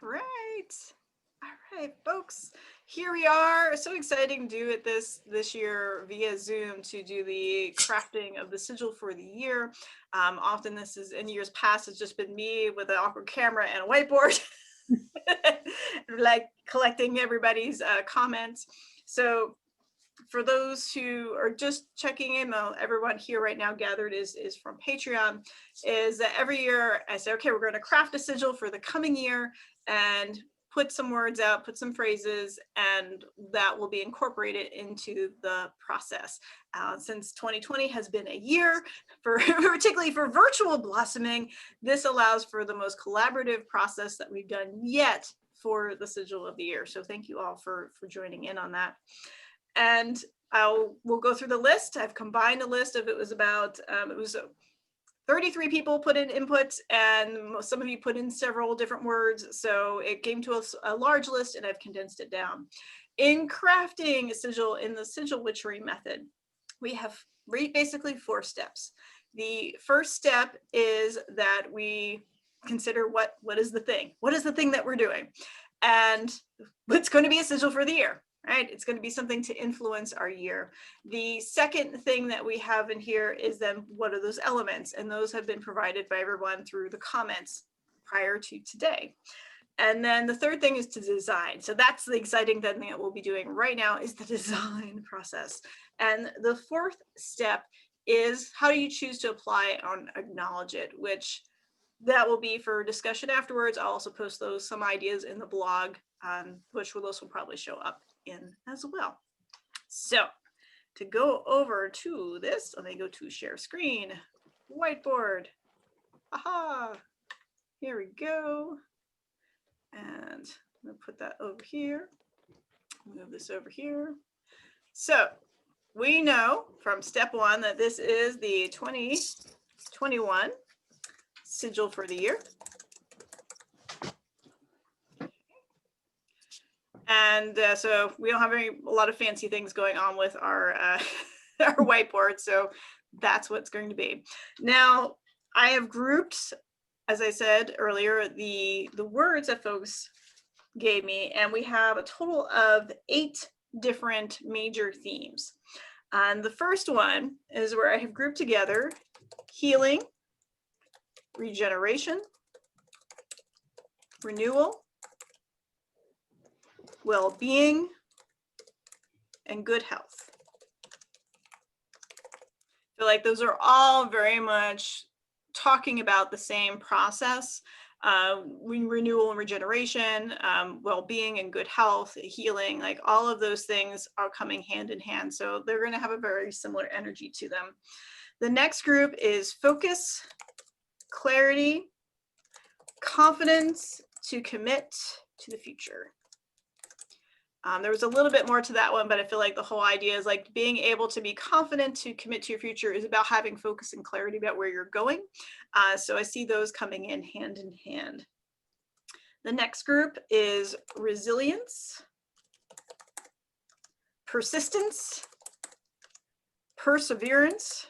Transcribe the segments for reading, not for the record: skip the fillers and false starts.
Right. All right, folks. Here we are. So exciting to do it this year via Zoom to do the crafting of the sigil for the year. Often this is in years past, it's just been me with an awkward camera and a whiteboard, like collecting everybody's comments. So for those who are just checking in, everyone here right now gathered is from Patreon, is that every year I say, okay, we're going to craft a sigil for the coming year and put some words out, put some phrases, and that will be incorporated into the process. Since 2020 has been a year, particularly for virtual blossoming, this allows for the most collaborative process that we've done yet for the sigil of the year. So thank you all for joining in on that. And we'll go through the list. I've combined a list of, it was 33 people put in inputs, and some of you put in several different words. So it came to a large list, and I've condensed it down. In crafting a sigil in the sigil witchery method, we have basically 4 steps. The first step is that we consider what is the thing? What is the thing that we're doing? And it's going to be a sigil for the year. Right? It's going to be something to influence our year. The second thing that we have in here is then what are those elements? And those have been provided by everyone through the comments prior to today. And then the third thing is to design. So that's the exciting thing that we'll be doing right now, is the design process. And the fourth step is how do you choose to apply it and acknowledge it, which that will be for discussion afterwards. I'll also post some ideas in the blog, which those will probably show up in as well. So to go over to this, let me go to share screen, whiteboard. Aha, here we go. And I'm gonna put that over here, move this over here. So we know from step 1 that this is the 2021 sigil for the year. And so we don't have a lot of fancy things going on with our our whiteboard, so that's what's going to be. Now, I have grouped, as I said earlier, the words that folks gave me, and we have a total of 8 different major themes. And the first one is where I have grouped together healing, regeneration, renewal, well-being, and good health. I feel like those are all very much talking about the same process. Renewal and regeneration, well-being and good health, healing, like all of those things are coming hand in hand. So they're going to have a very similar energy to them. The next group is focus, clarity, confidence to commit to the future. There was a little bit more to that one, but I feel like the whole idea is like being able to be confident to commit to your future is about having focus and clarity about where you're going. So I see those coming in hand. The next group is resilience, persistence, perseverance,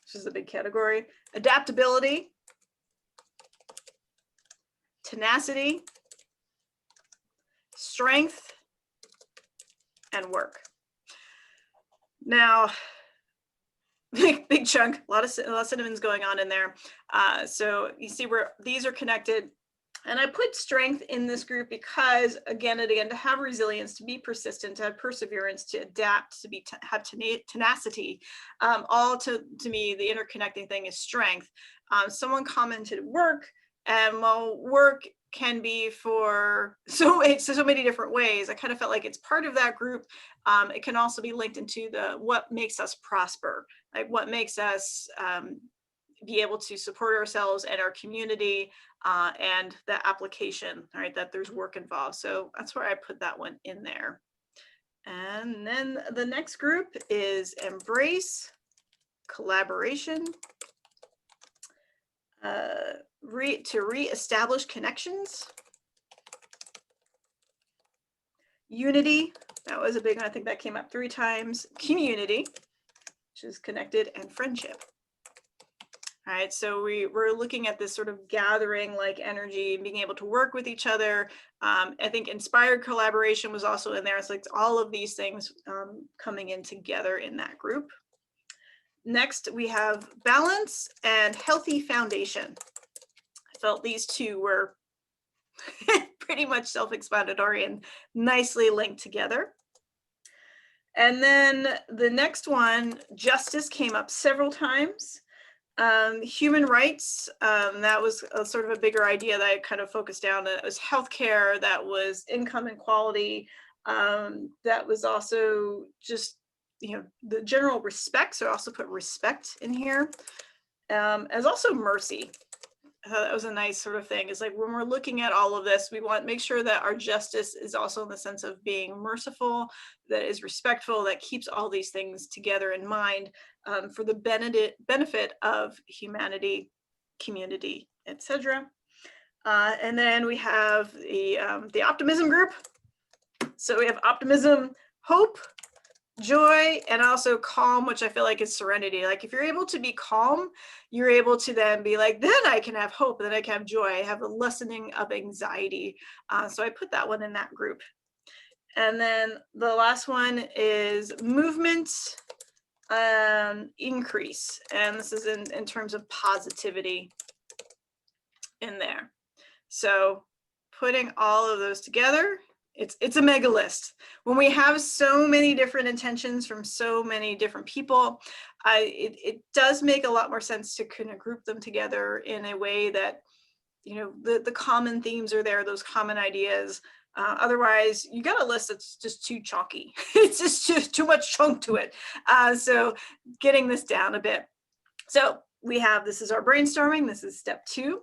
which is a big category, adaptability, tenacity, strength, and work. Now, big chunk, a lot of cinnamons going on in there. So you see where these are connected. And I put strength in this group because, again, to have resilience, to be persistent, to have perseverance, to adapt, to have tenacity, all to me, the interconnecting thing is strength. Someone commented work, and well, work can be for so many different ways. I kind of felt like it's part of that group. It can also be linked into what makes us prosper, like what makes us be able to support ourselves and our community, and the application, right, that there's work involved. So that's where I put that one in there. And then the next group is embrace, collaboration, to reestablish connections, unity, that was a big one, I think that came up 3 times, community, which is connected, and friendship. All right, so we're looking at this sort of gathering like energy, being able to work with each other. I think inspired collaboration was also in there. It's like all of these things coming in together in that group. Next, we have balance and healthy foundation. I felt these two were pretty much self-explanatory and nicely linked together. And then the next one, justice, came up several times. Human rights, that was sort of a bigger idea that I kind of focused down. It was healthcare, that was income inequality, that was also just, you know, the general respect. So I also put respect in here, as also mercy. I thought that was a nice sort of thing. It's like when we're looking at all of this, we want to make sure that our justice is also in the sense of being merciful, that is respectful, that keeps all these things together in mind for the benefit of humanity, community, etc. And then we have the optimism group. So we have optimism, hope, joy, and also calm, which I feel like is serenity. Like if you're able to be calm, you're able to then be like, then I can have hope, then I can have joy, I have a lessening of anxiety. So I put that one in that group. And then the last one is movement, increase. And this is in terms of positivity in there. So putting all of those together, it's a mega list. When we have so many different intentions from so many different people, it does make a lot more sense to kind of group them together in a way that, you know, the common themes are there, those common ideas. Otherwise, you got a list that's just too chalky. It's just too much chunk to it. So getting this down a bit. So we have, this is our brainstorming. This is step 2.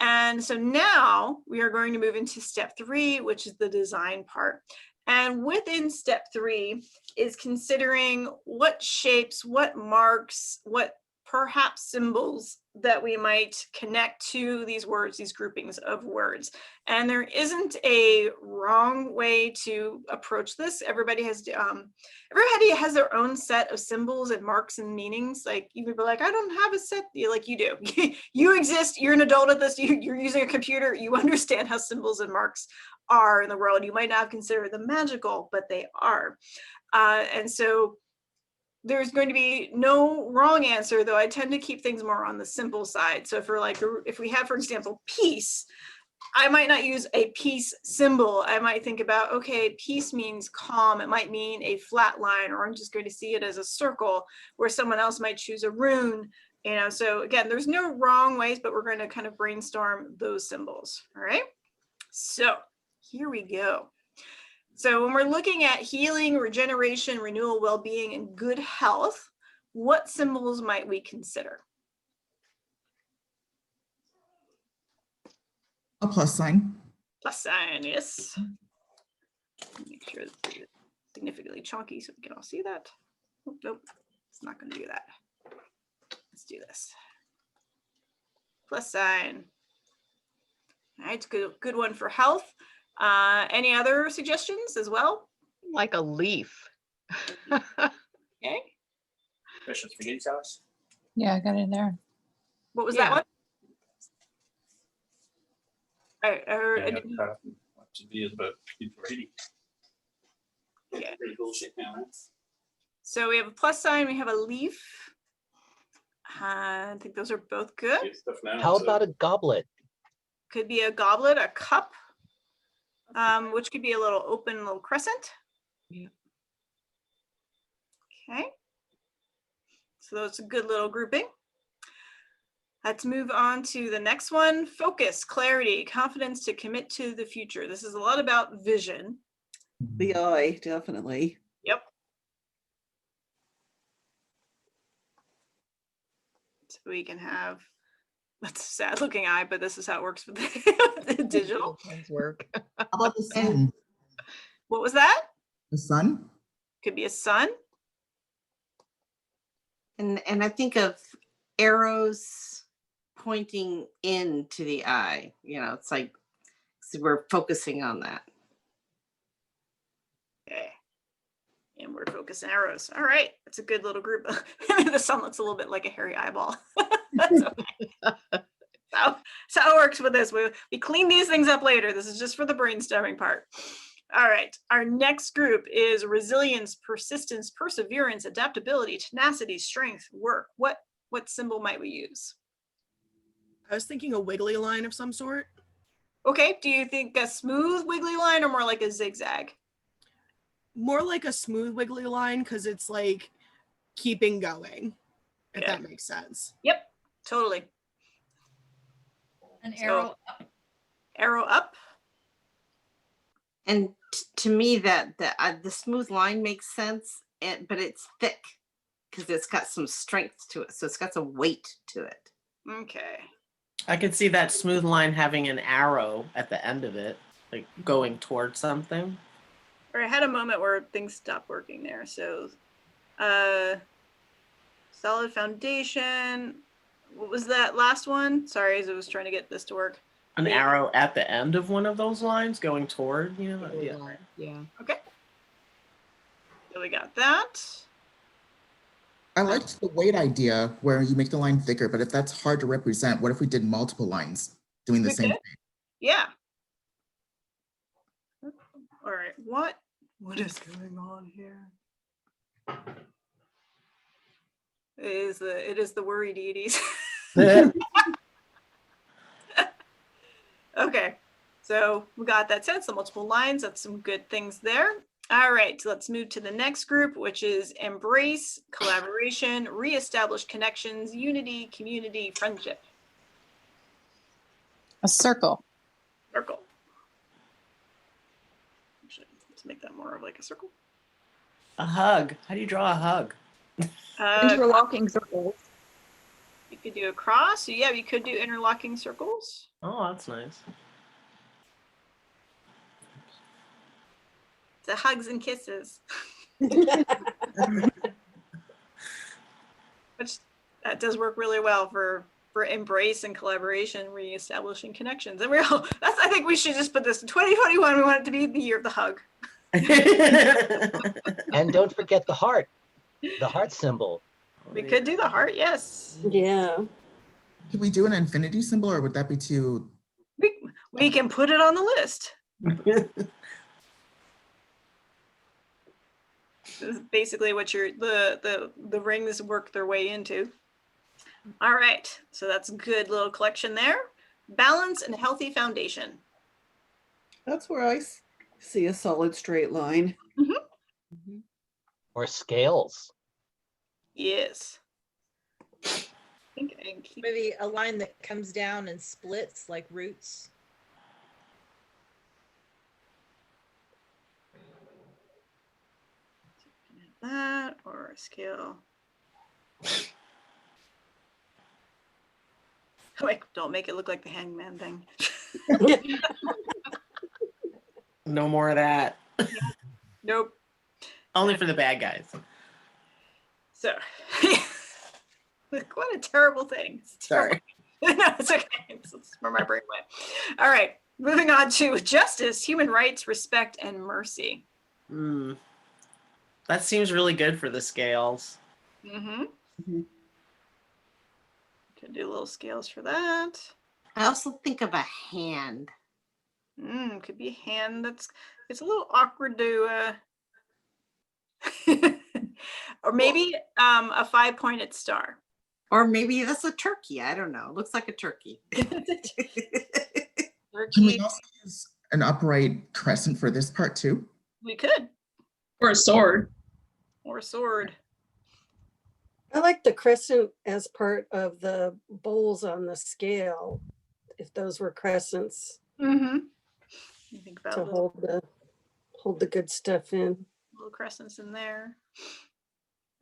And so now we are going to move into step 3, which is the design part. And within step 3 is considering what shapes, what marks, what perhaps symbols that we might connect to these words, these groupings of words. And there isn't a wrong way to approach this. Everybody has their own set of symbols and marks and meanings. Like you could be like, I don't have a set, like you do. You exist, you're an adult at this, you're using a computer, you understand how symbols and marks are in the world. You might not consider them magical, but they are. And so there's going to be no wrong answer, though I tend to keep things more on the simple side. So if we have, for example, peace, I might not use a peace symbol. I might think about, okay, peace means calm. It might mean a flat line, or I'm just going to see it as a circle, where someone else might choose a rune. You know, so again, there's no wrong ways, but we're going to kind of brainstorm those symbols. All right. So here we go. So when we're looking at healing, regeneration, renewal, well-being, and good health, what symbols might we consider? A plus sign. Plus sign, yes. Make sure it's significantly chunky so we can all see that. Oh, nope, it's not going to do that. Let's do this. Plus sign. All right, good one for health. Any other suggestions as well? Like a leaf. Okay. Bishop Spaghetti sauce. Yeah, I got it there. What was that one? I heard. To be about pretty. Yeah. Pretty cool shit now. So we have a plus sign. We have a leaf. I think those are both good. How about a goblet? Could be a goblet, a cup, which could be a little open, little crescent. Yeah. Okay. So that's a good little grouping. Let's move on to the next one. Focus, clarity, confidence to commit to the future. This is a lot about vision. The eye, definitely. Yep. So we can have, that's a sad looking eye, but this is how it works with the digital. Work. How about the sun? What was that? The sun? Could be a sun. And I think of arrows pointing into the eye. You know, it's like, so we're focusing on that. Okay. Inward focus and arrows. All right, that's a good little group. The sun looks a little bit like a hairy eyeball. That's okay. So it works with this. We clean these things up later. This is just for the brainstorming part. All right, our next group is resilience, persistence, perseverance, adaptability, tenacity, strength, work. What symbol might we use? I was thinking a wiggly line of some sort. Okay, do you think a smooth wiggly line or more like a zigzag? More like a smooth wiggly line because it's like keeping going, if Yeah. that makes sense. Yep, totally. An So- arrow. Arrow up. And to me, that the smooth line makes sense, but it's thick because it's got some strength to it. So it's got some weight to it. Okay. I could see that smooth line having an arrow at the end of it, like going towards something. Or I had a moment where things stopped working there. So, solid foundation. What was that last one? Sorry, as I was trying to get this to work. An Yeah. arrow at the end of one of those lines going toward, yeah. Yeah. Okay. So we got that. I liked the weight idea where you make the line thicker, but if that's hard to represent, what if we did multiple lines doing the We same could. thing? Yeah. All right. What is going on here? It is the worry deities. Okay. So we got that sense, the multiple lines. That's some good things there. All right, so let's move to the next group, which is embrace, collaboration, reestablish connections, unity, community, friendship. A circle. Circle. Actually, let's make that more of like a circle. A hug. How do you draw a hug? Interlocking circles. You could do a cross. So yeah, we could do interlocking circles. Oh, that's nice. The hugs and kisses. Which that does work really well for embrace and collaboration, reestablishing connections. And I think we should just put this in 2021. We want it to be the year of the hug. And don't forget the heart symbol. We could do the heart, yes. Yeah. Could we do an infinity symbol or would that be too? We can put it on the list. This is basically what the rings work their way into. All right, so that's a good little collection there. Balance and healthy foundation. That's where I see a solid straight line. Or scales. Yes. I think I can keep Maybe a line that comes down and splits like roots. that or a scale. Wait, don't make it look like the hangman thing. No more of that. Nope. Only for the bad guys. So, what a terrible thing. It's terrible. Sorry. No, it's okay. It's where my brain went. All right, moving on to justice, human rights, respect, and mercy. That seems really good for the scales. Could do little scales for that. I also think of a hand. Could be a hand. It's a little awkward to or maybe a 5-pointed star. Or maybe that's a turkey. I don't know. It looks like a turkey. Can we also use an upright crescent for this part too? We could. Or a sword. Or a sword. I like the crescent as part of the bowls on the scale, if those were crescents You think about to little hold the good stuff in. crescents in there.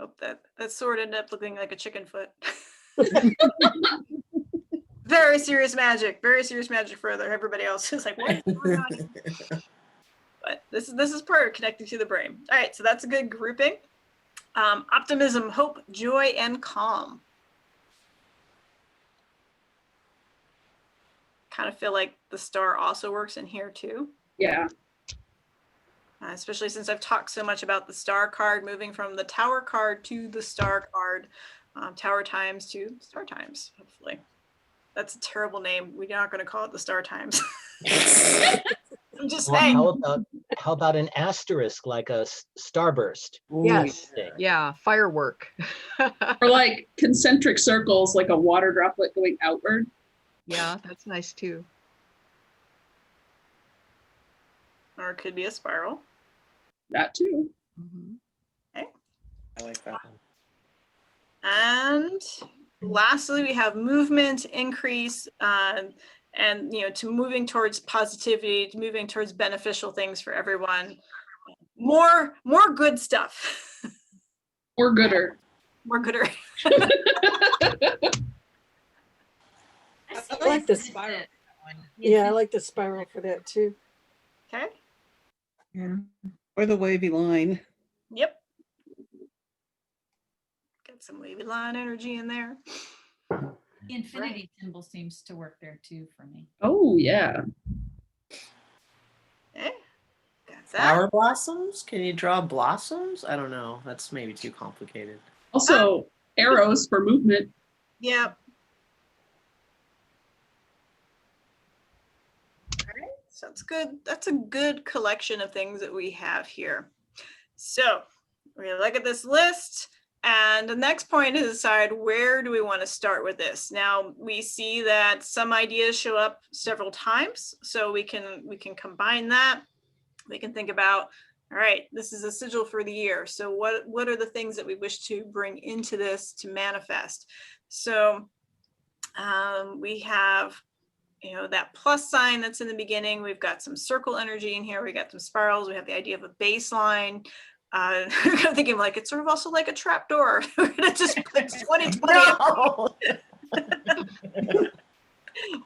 Hope that sword ended up looking like a chicken foot. Very serious magic for everybody else who's like, what is going on here? But this is part connected to the brain. All right, so that's a good grouping. Optimism, hope, joy, and calm. Kind of feel like the star also works in here too. Yeah. especially since I've talked so much about the star card, moving from the tower card to the star card, tower times to star times, hopefully. That's a terrible name. We're not going to call it the star times. I'm just Well, saying. how about an asterisk, like a starburst? Yes. Yeah, firework. Or like concentric circles, like a water droplet going outward. Yeah, that's nice too. Or it could be a spiral. That too. Okay. I like that one. And lastly, we have movement increase, and to moving towards positivity, to moving towards beneficial things for everyone. More good stuff. Or gooder. More gooder. I like the spiral. Yeah, I like the spiral for that too. Okay. Yeah. Or the wavy line. Yep. Got some wavy line energy in there. The infinity symbol seems to work there too for me. Oh, yeah. Okay. Got that. Flower blossoms? Can you draw blossoms? I don't know. That's maybe too complicated. Also, arrows for movement. Yep. All right. So that's good. That's a good collection of things that we have here. So we're going to look at this list. And the next point is decide where do we want to start with this. Now we see that some ideas show up several times, so we can combine that. We can think about, all right, this is a sigil for the year. So what are the things that we wish to bring into this to manifest? So we have, that plus sign that's in the beginning. We've got some circle energy in here. We got some spirals. We have the idea of a baseline. I'm thinking like it's sort of also like a trap door. We're gonna just put 2020 No.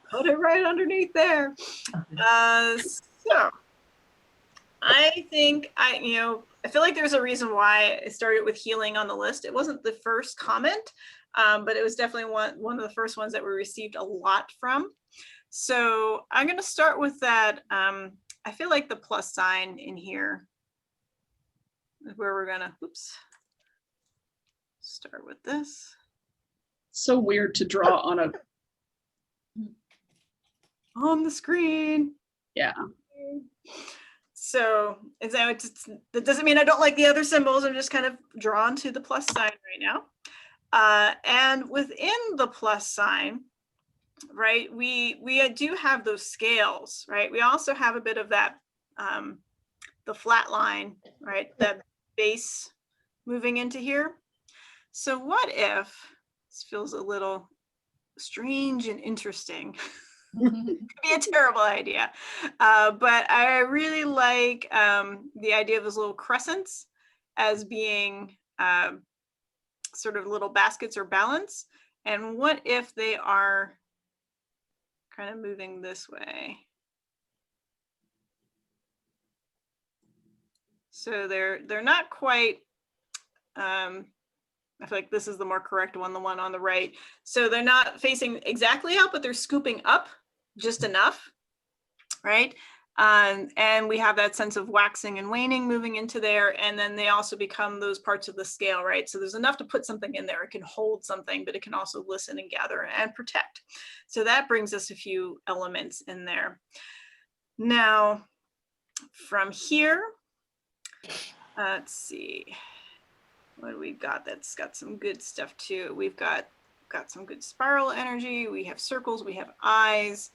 put it right underneath there. So I think I feel like there's a reason why I started with healing on the list. It wasn't the first comment, but it was definitely one of the first ones that we received a lot from. So I'm gonna start with that. I feel like the plus sign in here where we're gonna, start with this. So weird to draw on the screen. Yeah. So that doesn't mean I don't like the other symbols. I'm just kind of drawn to the plus sign right now. And within the plus sign, right, we do have those scales, right? We also have a bit of that, the flat line, right? That base moving into here. So what if, this feels a little strange and interesting. Could be a terrible idea. But I really like the idea of those little crescents as being sort of little baskets or balance. And what if they are kind of moving this way? So they're not quite, I feel like this is the more correct one, the one on the right. So they're not facing exactly up, but they're scooping up just enough, right? And we have that sense of waxing and waning moving into there. And then they also become those parts of the scale, right? So there's enough to put something in there. It can hold something, but it can also listen and gather and protect. So that brings us a few elements in there. Now, from here, let's see, what do we got that's got some good stuff too? We've got some good spiral energy. We have circles, we have eyes,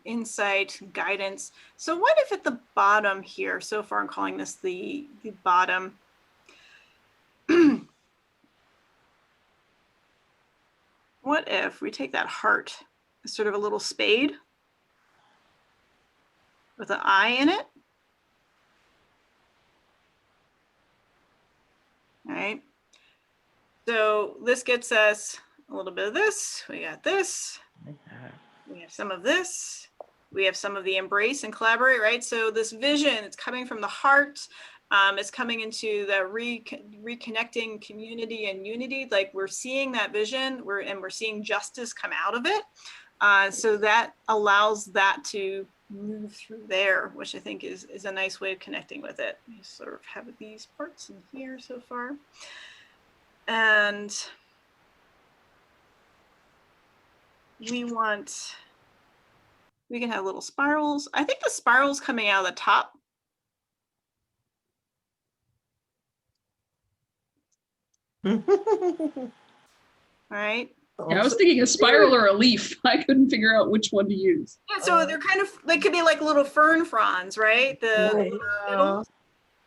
insight, guidance. So what if at the bottom here, so far I'm calling this the bottom, what if we take that heart as sort of a little spade with an eye in it? All right, so this gets us a little bit of this. We got this. We have some of this. We have some of the embrace and collaborate, right? So this vision, it's coming from the heart. It's coming into the reconnecting community and unity. Like we're seeing that vision, we're seeing justice come out of it. So that allows that to move through there, which I think is a nice way of connecting with it. You sort of have these parts in here so far. And we can have little spirals. I think the spirals coming out of the top. All right. Yeah, I was thinking a spiral or a leaf. I couldn't figure out which one to use. Yeah, so they're kind of, they could be like little fern fronds, right?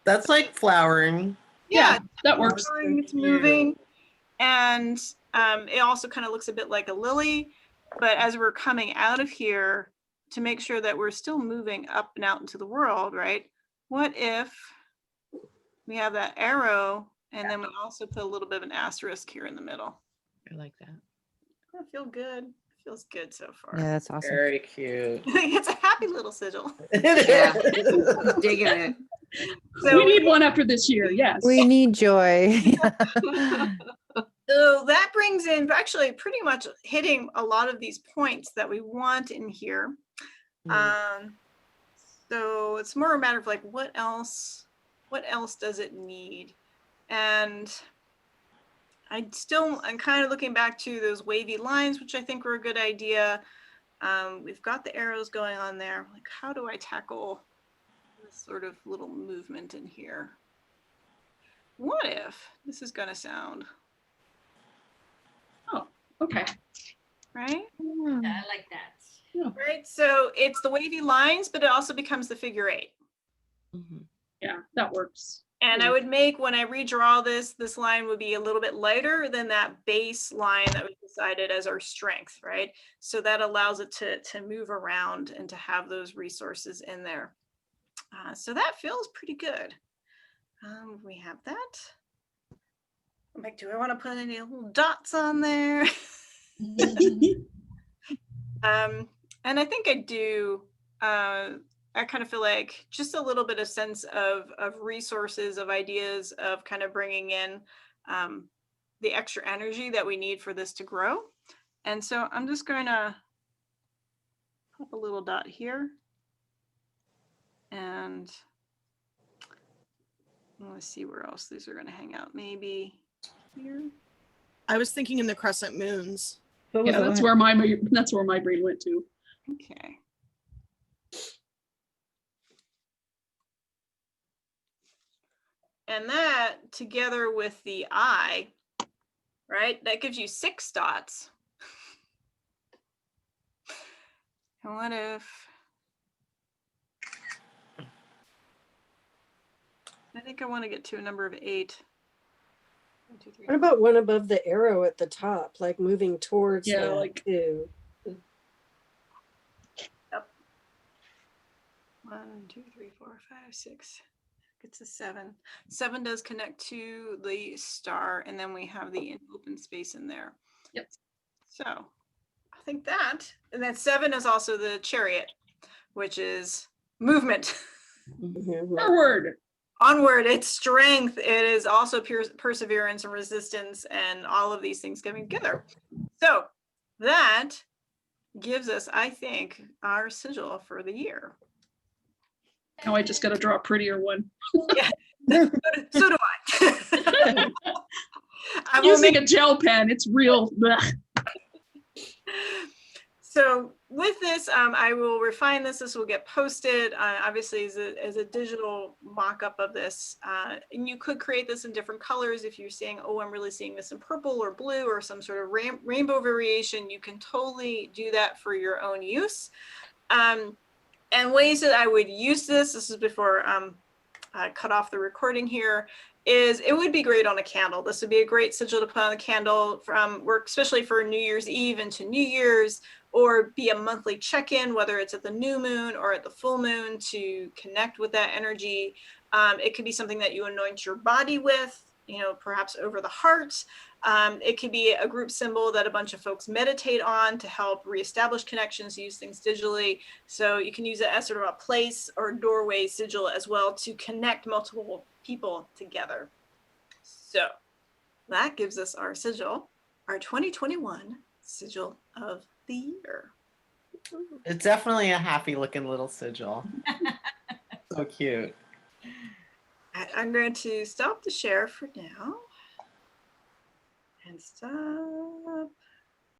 That's like flowering. Yeah, that works. Flowering, it's moving. And it also kind of looks a bit like a lily. But as we're coming out of here, to make sure that we're still moving up and out into the world, right? What if we have that arrow and then we also put a little bit of an asterisk here in the middle? I like that. I feel good. Feels good so far. Yeah, that's awesome. Very cute. It's a happy little sigil. Yeah, I'm digging it. So we need one after this year, yes. We need joy. So that brings in actually pretty much hitting a lot of these points that we want in here. So it's more a matter of like, what else does it need? And I'm kind of looking back to those wavy lines, which I think were a good idea. We've got the arrows going on there. Like, how do I tackle this sort of little movement in here? What if this is going to sound? Oh, okay. Right? Yeah, I like that. Yeah. Right. So it's the wavy lines, but it also becomes the figure 8. Yeah, that works. And I would make, when I redraw this line would be a little bit lighter than that base line that we decided as our strength, right? So that allows it to move around and to have those resources in there. So that feels pretty good. We have that. I'm like, do I want to put any little dots on there? And I think I do. I kind of feel like just a little bit of sense of resources, of ideas, of kind of bringing in the extra energy that we need for this to grow. And so I'm just going to pop a little dot here. And let's see where else these are going to hang out. Maybe here. I was thinking in the crescent moons. Yeah, that's where my brain went to. Okay. And that together with the eye, right? That gives you 6 dots. And what if I think I want to get to a number of 8. 1, 2, 3. What about one above the arrow at the top, like moving towards that like too? Yep. 1, 2, 3, 4, 5, 6. It's a 7. 7 does connect to the star, and then we have the open space in there. Yep. So I think that, and then 7 is also the chariot, which is movement. Forward. Onward, it's strength. It is also perseverance and resistance and all of these things coming together. So that gives us, I think, our sigil for the year. Now I just got to draw a prettier one. Yeah, so do I. I'm using a gel pen. It's real. So with this, I will refine this. This will get posted, obviously, as a digital mock-up of this. And you could create this in different colors. If you're saying, oh, I'm really seeing this in purple or blue or some sort of rainbow variation, you can totally do that for your own use. And ways that I would use this is before I cut off the recording here, is it would be great on a candle. This would be a great sigil to put on a candle from work, especially for New Year's Eve into New Year's, or be a monthly check-in, whether it's at the new moon or at the full moon, to connect with that energy. It could be something that you anoint your body with, perhaps over the heart. It could be a group symbol that a bunch of folks meditate on to help reestablish connections, use things digitally. So you can use it as sort of a place or doorway sigil as well to connect multiple people together. So that gives us our sigil, our 2021 sigil of the year. It's definitely a happy looking little sigil. So cute. I'm going to stop the share for now. And stop.